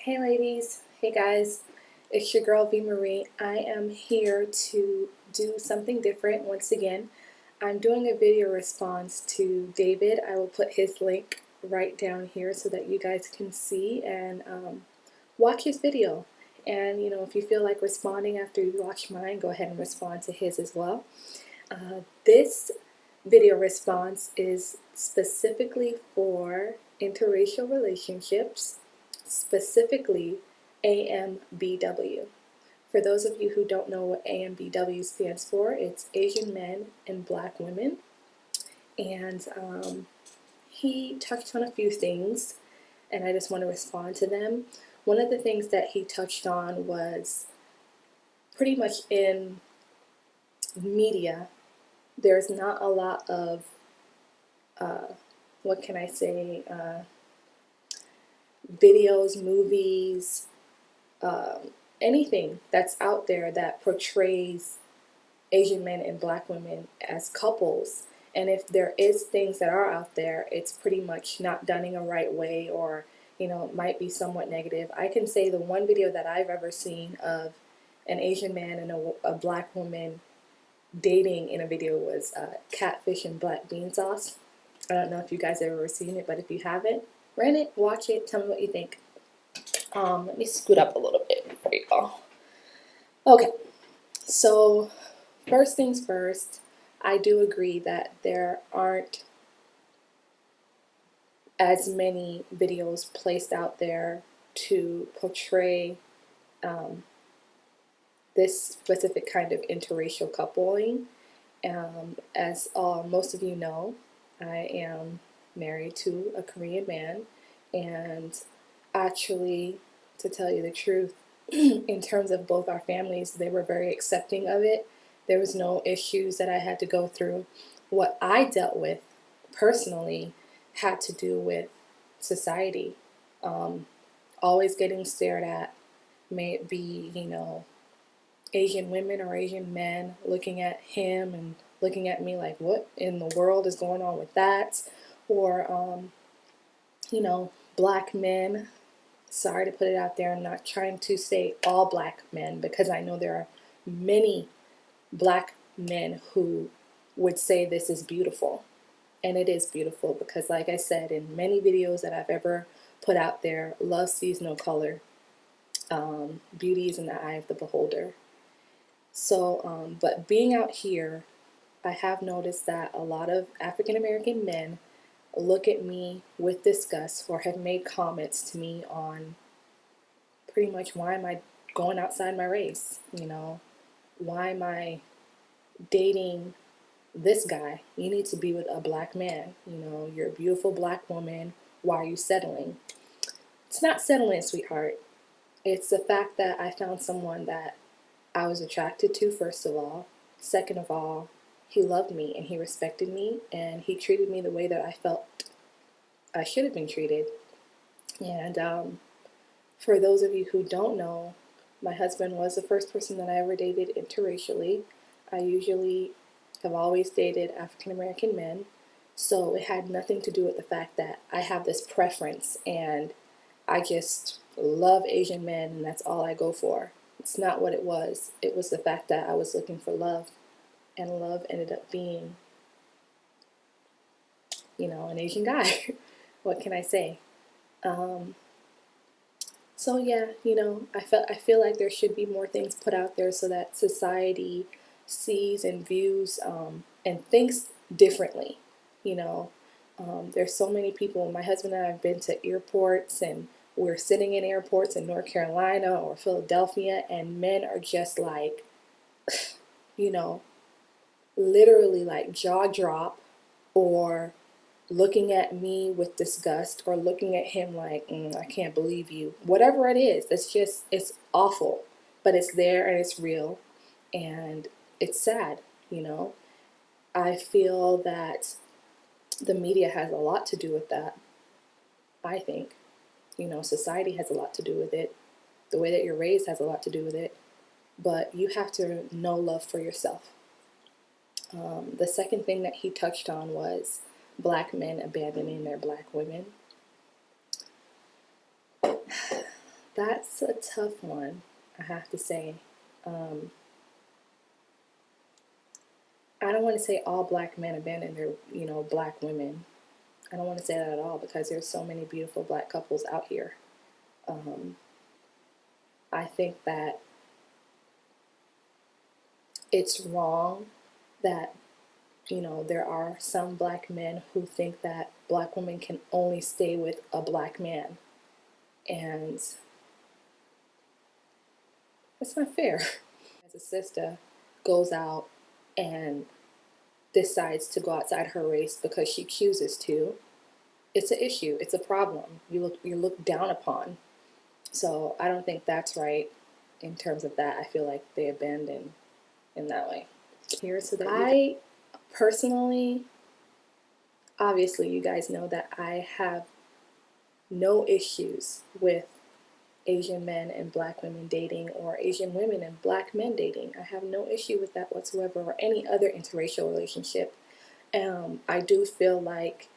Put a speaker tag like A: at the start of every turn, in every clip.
A: Hey ladies, hey guys, it's your girl V Marie. I am here to do something different once again. I'm doing a video response to David. I will put his link right down here so that you guys can see and watch his video. And if you feel like responding after you watch mine, go ahead and respond to his as well. This video response is specifically for interracial relationships, specifically AMBW. For those of you who don't know what AMBW stands for, it's Asian Men and Black Women. And he touched on a few things, and I just want to respond to them. One of the things that he touched on was pretty much in media, there's not a lot of, what can I say, videos, movies, anything that's out there that portrays Asian men and Black women as couples. And if there is things that are out there, it's pretty much not done in a right way, or it might be somewhat negative. I can say the one video that I've ever seen of an Asian man and a Black woman dating in a video was catfish and black bean sauce. I don't know if you guys have ever seen it, but if you haven't, rent it, watch it, tell me what you think. Let me scoot up a little bit for you all. Okay, so first things first, I do agree that there aren't as many videos placed out there to portray this specific kind of interracial coupling. As most of you know, I am married to a Korean man, and actually, to tell you the truth, in terms of both our families, they were very accepting of it. There was no issues that I had to go through. What I dealt with personally had to do with society. Always getting stared at, may it be, Asian women or Asian men looking at him and looking at me like, what in the world is going on with that? Or, Black men. Sorry to put it out there. I'm not trying to say all Black men, because I know there are many Black men who would say this is beautiful. And it is beautiful because, like I said, in many videos that I've ever put out there, love sees no color. Beauty is in the eye of the beholder. So, but being out here, I have noticed that a lot of African American men look at me with disgust or have made comments to me on pretty much, why am I going outside my race? Why am I dating this guy? You need to be with a Black man. You're a beautiful Black woman. Why are you settling? It's not settling, sweetheart. It's the fact that I found someone that I was attracted to, first of all. Second of all, he loved me and he respected me and he treated me the way that I felt I should have been treated. And for those of you who don't know, my husband was the first person that I ever dated interracially. I usually have always dated African American men, so it had nothing to do with the fact that I have this preference and I just love Asian men and that's all I go for. It's not what it was. It was the fact that I was looking for love, and love ended up being, an Asian guy. What can I say? So yeah, I feel like there should be more things put out there so that society sees and views and thinks differently. There's so many people. My husband and I have been to airports, and we're sitting in airports in North Carolina or Philadelphia, and men are just like, literally like jaw drop, or looking at me with disgust, or looking at him like, I can't believe you. Whatever it is, it's awful, but it's there and it's real, and it's sad. I feel that the media has a lot to do with that. I think, society has a lot to do with it. The way that you're raised has a lot to do with it, but you have to know love for yourself. The second thing that he touched on was Black men abandoning their Black women. That's a tough one, I have to say. Um, I don't want to say all black men abandon their, black women. I don't want to say that at all because there's so many beautiful black couples out here. Um, I think that it's wrong that, there are some black men who think that black women can only stay with a black man. And that's not fair. As a sister goes out and decides to go outside her race because she chooses to, it's an issue. It's a problem. You're looked down upon. So I don't think that's right in terms of that. I feel like they abandon in that way. Here, so that I personally, obviously, you guys know that I have no issues with Asian men and black women dating, or Asian women and black men dating. I have no issue with that whatsoever, or any other interracial relationship. I do feel like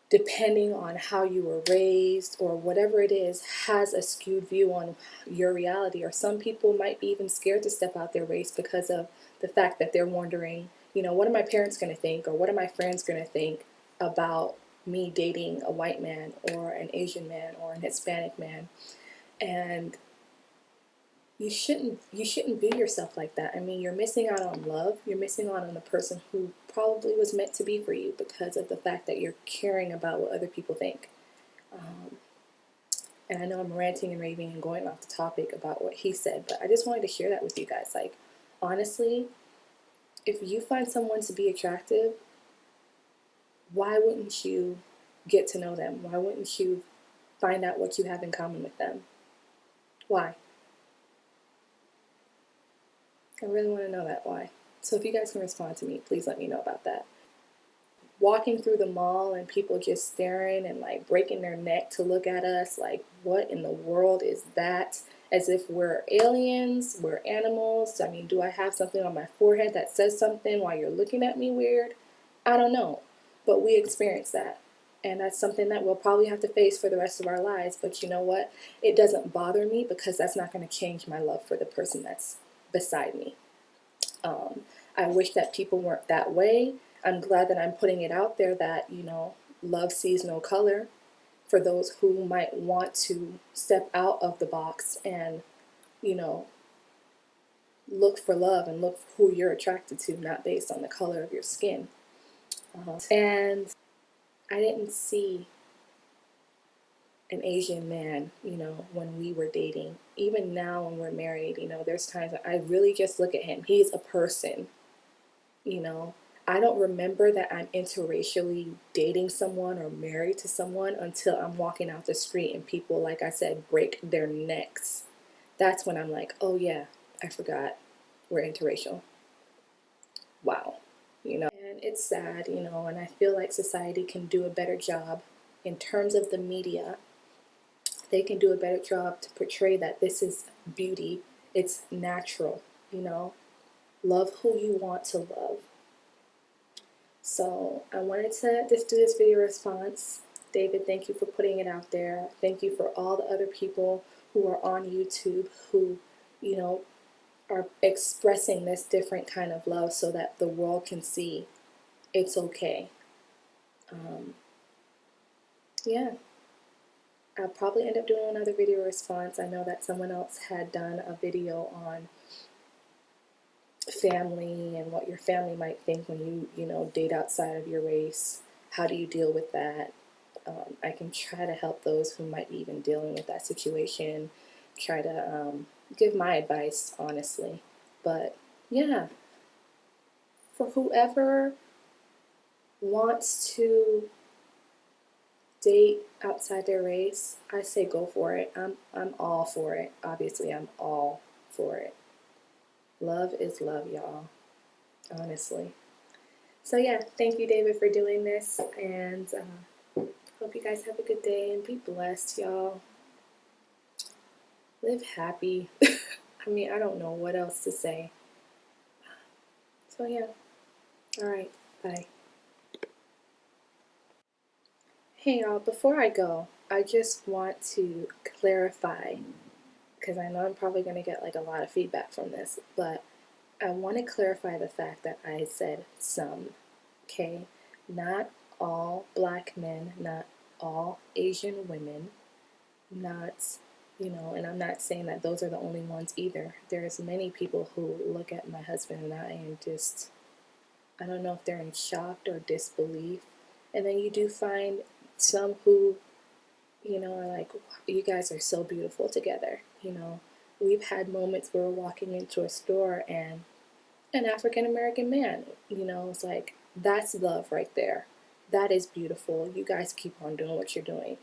A: depending on how you were raised or whatever it is, has a skewed view on your reality. Or some people might be even scared to step out their race because of the fact that they're wondering, what are my parents going to think, or what are my friends going to think about me dating a white man or an Asian man or an Hispanic man. And you shouldn't view yourself like that. I mean, you're missing out on love. You're missing out on the person who probably was meant to be for you because of the fact that you're caring about what other people think. Um, and I know I'm ranting and raving and going off the topic about what he said, but I just wanted to share that with you guys. Like, honestly, if you find someone to be attractive, why wouldn't you get to know them? Why wouldn't you find out what you have in common with them? Why? I really want to know that why. So if you guys can respond to me, please let me know about that. Walking through the mall and people just staring and like breaking their neck to look at us, like, what in the world is that? As if we're aliens, we're animals. I mean, do I have something on my forehead that says something while you're looking at me weird? I don't know. But we experience that. And that's something that we'll probably have to face for the rest of our lives. But you know what? It doesn't bother me because that's not going to change my love for the person that's beside me. Um, I wish that people weren't that way. I'm glad that I'm putting it out there that, love sees no color for those who might want to step out of the box and, you know, look for love and look for who you're attracted to, not based on the color of your skin. And I didn't see an Asian man, when we were dating. Even now when we're married, there's times I really just look at him. He's a person, you know. I don't remember that I'm interracially dating someone or married to someone until I'm walking out the street and people, like I said, break their necks. That's when I'm like, oh yeah, I forgot we're interracial. Wow. And it's sad, and I feel like society can do a better job in terms of the media. They can do a better job to portray that this is beauty. It's natural, Love who you want to love. So I wanted to just do this video response. David, thank you for putting it out there. Thank you for all the other people who are on YouTube who, you know, are expressing this different kind of love so that the world can see it's okay. Yeah, I'll probably end up doing another video response. I know that someone else had done a video on family and what your family might think when you date outside of your race. How do you deal with that? I can try to help those who might be even dealing with that situation, try to give my advice, honestly. But yeah, for whoever wants to date outside their race, I say go for it. I'm all for it. Obviously, I'm all for it. Love is love, y'all. Honestly. So yeah, thank you, David, for doing this, and hope you guys have a good day and be blessed, y'all. Live happy. I mean, I don't know what else to say. So yeah. All right. Bye. Hey y'all, before I go, I just want to clarify, because I know I'm probably going to get like a lot of feedback from this, but I want to clarify the fact that I said some, okay? Not all black men, not all Asian women, not, and I'm not saying that those are the only ones either. There's many people who look at my husband and I and just, I don't know if they're in shock or disbelief. And then you do find some who, are like, wow, you guys are so beautiful together. We've had moments where we're walking into a store and an African American man, it's like, that's love right there. That is beautiful. You guys keep on doing what you're doing.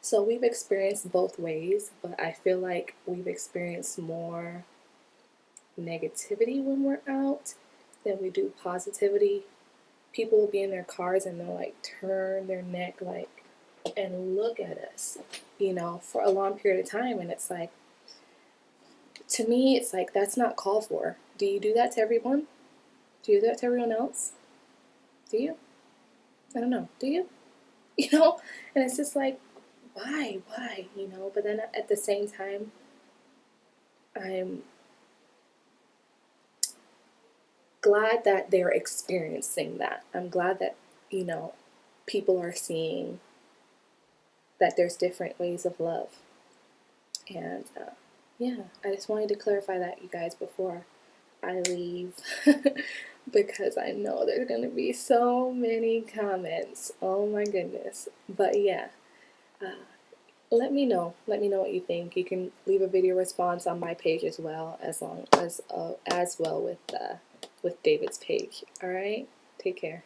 A: So we've experienced both ways, but I feel like we've experienced more negativity when we're out than we do positivity. People will be in their cars and they'll like turn their neck like and look at us, for a long period of time. And it's like, to me, it's like, that's not called for. Do you do that to everyone? Do you do that to everyone else? Do you? I don't know. Do you? And it's just like, why? But then at the same time, I'm glad that they're experiencing that. I'm glad that, people are seeing that there's different ways of love. And yeah, I just wanted to clarify that, you guys, before I leave, because I know there's going to be so many comments. Oh my goodness. But yeah, let me know what you think. You can leave a video response on my page as well, as well with David's page. All right, take care.